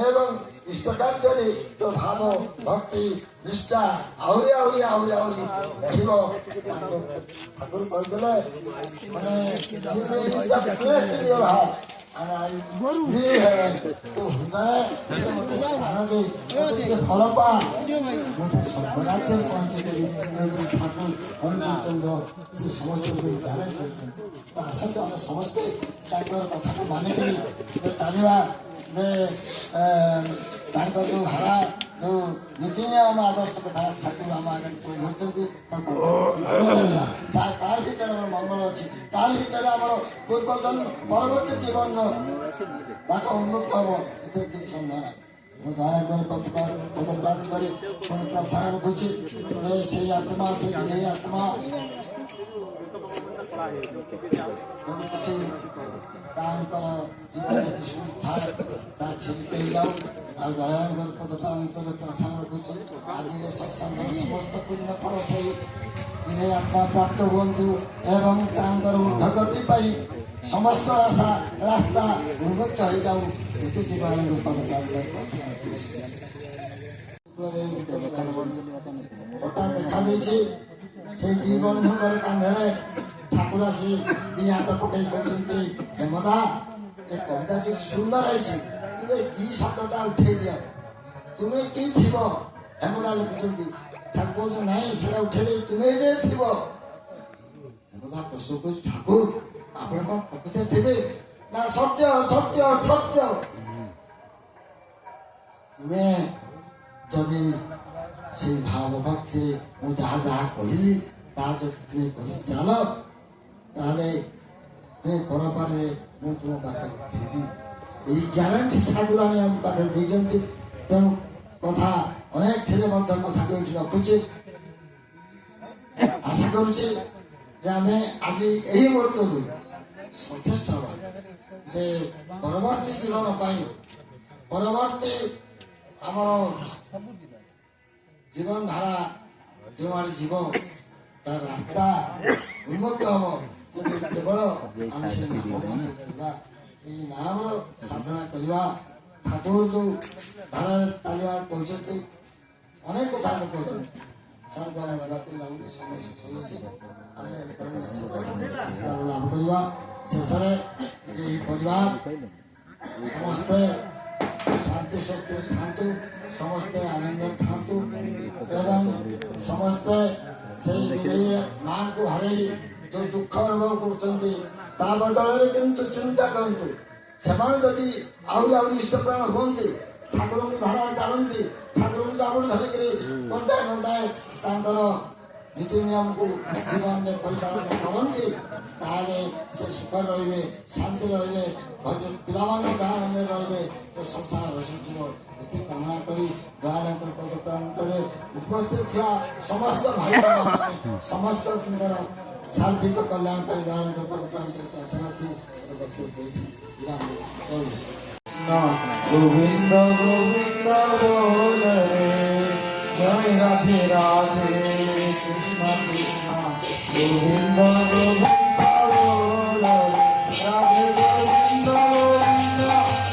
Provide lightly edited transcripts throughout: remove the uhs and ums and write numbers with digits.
এবং ইষ্টকার্যে তো ভাব ভক্তি নিষ্ঠা আହୁରି ଆହୁରି ଆହୁରି ଆହୁରି ରହିବ। ଠାକୁର କହିଦେଲେ ମାନେ ଫଳ ପା ମତେ ସ୍ୱର୍ଗରାଜ୍ୟରେ ପହଞ୍ଚେଇଦେବି ଠାକୁର ହରିଚନ୍ଦ୍ର ସେ ସମସ୍ତଙ୍କୁ ଜ୍ଞାନ ଦେଇଛନ୍ତି। ଆସନ୍ତୁ ଆମେ ସମସ୍ତେ ତାଙ୍କର କଥାକୁ ମାନିକରି ଚାଲିବା। ତାଙ୍କ ଯୋଉ ଧାରା ଯୋଉ ନୀତି ନିୟମ ଆଦର୍ଶ କଥା ଠାକୁର ଆମ ଆଗରେ ତୁଳି ଧରିଛନ୍ତି ତାକୁ ତାର ଭିତରେ ଆମର ମଙ୍ଗଳ ଅଛି। ତାର ଭିତରେ ଆମର ପୂର୍ବଜନ୍ମ ପରବର୍ତ୍ତୀ ଜୀବନର ବାଟ ଉନ୍ମୁକ୍ତ ହବ। ଏଥିରେ କିଛି ସନ୍ଦେହ ନାହିଁ। ମୁଁ ଦୟାକରି ପଦପ୍ରାଣ କରି ପୁଣି ପ୍ରାର୍ଥନା ରଖୁଛି ଯେ ସେଇ ଆତ୍ମା ସେ ବିଧେୟୀ ଆତ୍ମା ଯଦି କିଛି ତାଙ୍କର ଜୀବନରେ ଥାଏ ତା ଛିଡ଼ିକି ଯାଉ। ଆଉ ଦୟାକରି ପଦପ୍ରାଣରେ ପ୍ରାର୍ଥନା ରଖୁଛି ଆଜିର ସତ୍ସଙ୍ଗର ସମସ୍ତ ପୁଣ୍ୟ ଫଳ ସେଇ ବିଧେୟୀ ଆତ୍ମା ପ୍ରାପ୍ତ ହୁଅନ୍ତୁ ଏବଂ ତାଙ୍କର ଉର୍ଦ୍ଧ୍ୱଗତି ପାଇଁ ସମସ୍ତ ରାସ୍ତା ଉନ୍ମୁକ୍ତ ହେଇଯାଉ। ଏତିକି ଦୟାକରି ପଦପ୍ରାଣରେ ପ୍ରାର୍ଥନା ରଖୁଛି। ହଠାତ୍ ଦେଖା ଦେଇଛି ସେଇ ଦି ବନ୍ଧୁଙ୍କର କାନ୍ଧରେ ଠାକୁର ଆସି ଦି ହାତ ପକେଇ କହୁଛନ୍ତି ହେମଦା ଏ କବିତା ଯେ ସୁନ୍ଦର ହେଇଛି ତୁମେ କି ଶବ୍ଦଟା ଉଠେଇ ଦିଅ ତୁମେ କି ଥିବ। ହେମଦା ଲେଖୁଛନ୍ତି ଠାକୁର କହୁଛନ୍ତି ନାଇଁ ସେଟା ଉଠେଇ ଦେଇ ତୁମେ ଯେ ଥିବ। ହେମଦା ପ୍ରଶ୍ନ କରୁଛି ଠାକୁର ଆପଣ କଣ ପ୍ରକୃତରେ ଥିବେ ନା ସତ୍ୟ ସତ୍ୟ ସତ୍ୟ। ତୁମେ ଯଦି ସେଇ ଭାବ ଭକ୍ତିରେ ମୁଁ ଯାହା ଯାହା କହିଲି ତାହା ଯଦି ତୁମେ କହି ଚାଲ ତାହେଲେ ତୁମେ ପରପାରରେ ମୁଁ ତୁମ ପାଖରେ ଥିବି। ଏଇ ଗ୍ୟାରେଣ୍ଟି ଠାକୁର ଆଣି ଆମ ପାଖରେ ଦେଇଛନ୍ତି। ତେଣୁ କଥା ଅନେକ ଥିଲେ ମଧ୍ୟ କଥାକୁ ଏଠି ରଖୁଛି। ଆଶା କରୁଛି ଯେ ଆମେ ଆଜି ଏହି ମୁହୂର୍ତ୍ତରୁ ସଚେଷ୍ଟ ହେବା ଯେ ପରବର୍ତ୍ତୀ ଜୀବନ ପାଇଁ ପରବର୍ତ୍ତୀ ଆମର ଜୀବନ ଧାରା ଯେଉଁଆଡ଼େ ଯିବ ତାର ରାସ୍ତା ଉନ୍ମୁକ୍ତ ହବ ଯଦି କେବଳ ଆମେ ସେ ନାମ କରିବା ଏଇ ନାମର ସାଧନା କରିବା। ଠାକୁର ଯୋଉ ଧାରାରେ ଚାଲିବା କହୁଛନ୍ତି ଅନେକ କଥା କହୁଛନ୍ତି ସାର୍କୁ ଆମେ ଯିବାକୁ ଲାଗୁଛି ସମୟ ଶେଷ ହୋଇଛି। ଆମେ ଆଶୀର୍ବାଦ ଲାଭ କରିବା। ଶେଷରେ ଏହି ପରିବାର ସମସ୍ତେ ଶାନ୍ତି ସ୍ୱସ୍ତିରେ ଥାଆନ୍ତୁ, ସମସ୍ତେ ଆନନ୍ଦରେ ଥାଆନ୍ତୁ ଏବଂ ସମସ୍ତେ ସେଇ ବିଧେୟୀ ମାଙ୍କୁ ହରେଇ ଯୋଉ ଦୁଃଖ ଅନୁଭବ କରୁଛନ୍ତି ତା ବଦଳରେ କିନ୍ତୁ ଚିନ୍ତା କରନ୍ତୁ ସେମାନେ ଯଦି ଆହୁରି ଇଷ୍ଟପ୍ରାଣ ହୁଅନ୍ତି ଠାକୁରଙ୍କୁ ଧାରଣ ଚାଲନ୍ତି ଠାକୁରଙ୍କୁ ଜାବୁଡ଼ି ଧରିକିରି ଘଣ୍ଟାଏ ଘଣ୍ଟାଏ ତାଙ୍କର ନୀତି ନିୟମକୁ ଜୀବନରେ ପରିଚାଳନା କରନ୍ତି ତାହେଲେ ସେ ସୁଖରେ ରହିବେ, ଶାନ୍ତି ରହିବେ, ପିଲାମାନଙ୍କ ଆନନ୍ଦରେ ରହିବେ, ଏ ସଂସାର ରସିଯିବ। ଏଠି କାମନା କରି ଦୟାଳଙ୍କର ପଦ ପ୍ରାନ୍ତରେ ଉପସ୍ଥିତ ଥିବା ସମସ୍ତ ଭାଇ ସମସ୍ତଙ୍କର ସାର୍ବିକ କଲ୍ୟାଣ ପାଇଁ ଦୟାଳଙ୍କର ପଦ ପ୍ରାନ୍ତରେ ପ୍ରାର୍ଥନା କରି গোবিন্দ গোবিন্দ বলে জয় রাধে রাধে কৃষ্ণ কৃষ্ণ গোবিন্দ গোবিন্দ বলে রাধে গোবিন্দ গোবিন্দ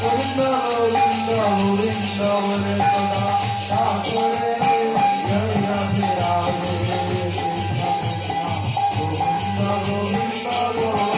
গোবিন্দ গোবিন্দ গোবিন্দ বলে সদা ঠাকুরে জয় রাধে রাধে কৃষ্ণ কৃষ্ণ গোবিন্দ গোবিন্দ বলে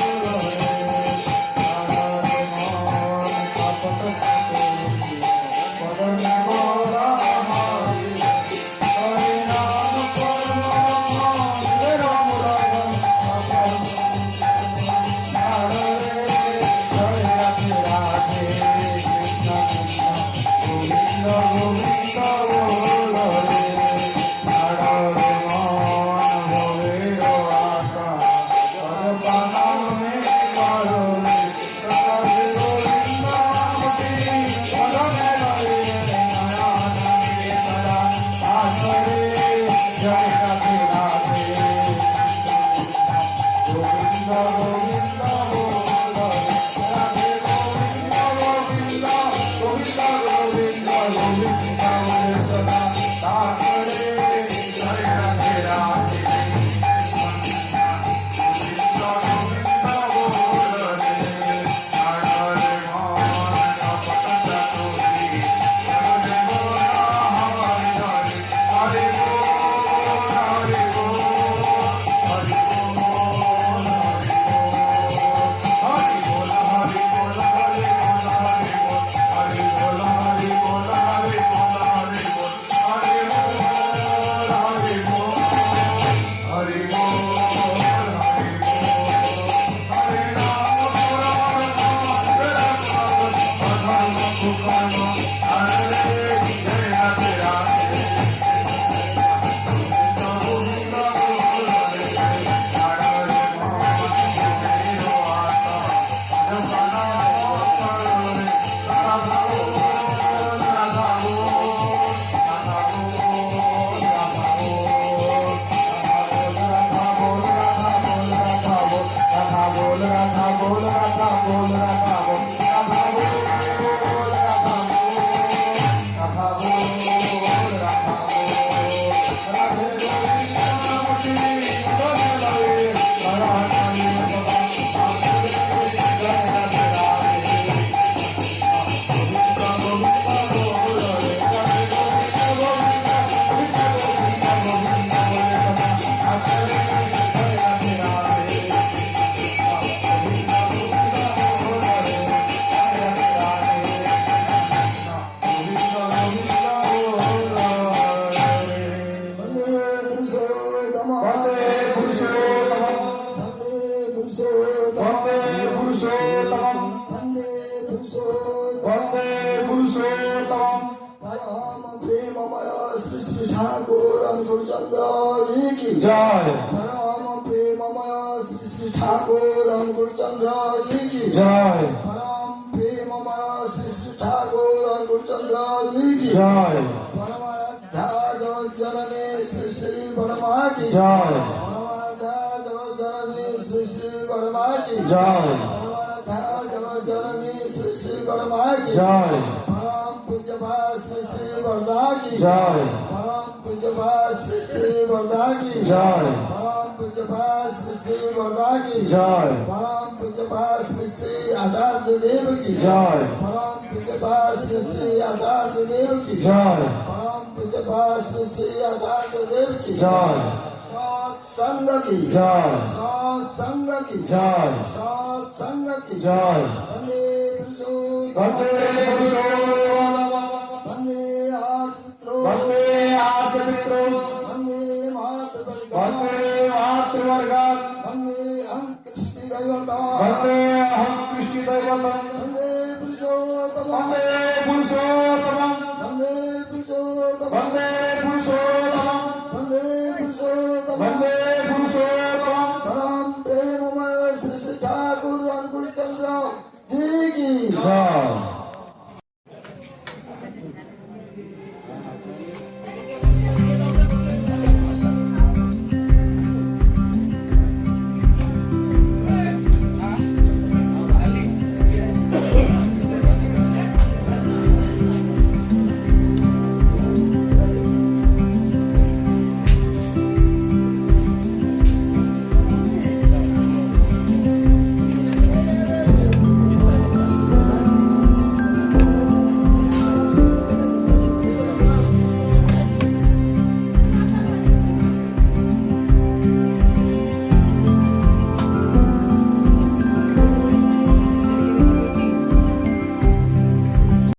ठाकुर अनुकूल चंद्र जी की जय परम प्रेममय श्री श्री ठाकुर अनुकूल चंद्र जी की जय परम प्रेममय श्री श्री ठाकुर अनुकूल चंद्र जी की जय परमाराध्या जगत जननी श्री श्री बड़मा की जय परमाराध्या जगत जननी श्री श्री बड़मा की जय परमाराध्या जगत जननी श्री श्री बड़मा की जय परम पूज्यपा श्री श्री वरदा की जय परम पूज्यपा श्री श्री वरदा की जय परम पूज्यपा श्री श्री वरदा की जय परम पूज्यपा श्री श्री आचार्य देव की जय परम पूज्यपा श्री श्री आचार्य देव की जय परम पूज्यपा श्री श्री आचार्य देव की जय सत्संग की जय सत्संग की जय सत्संग की जय वंदे वंदे पुरुषोत्तम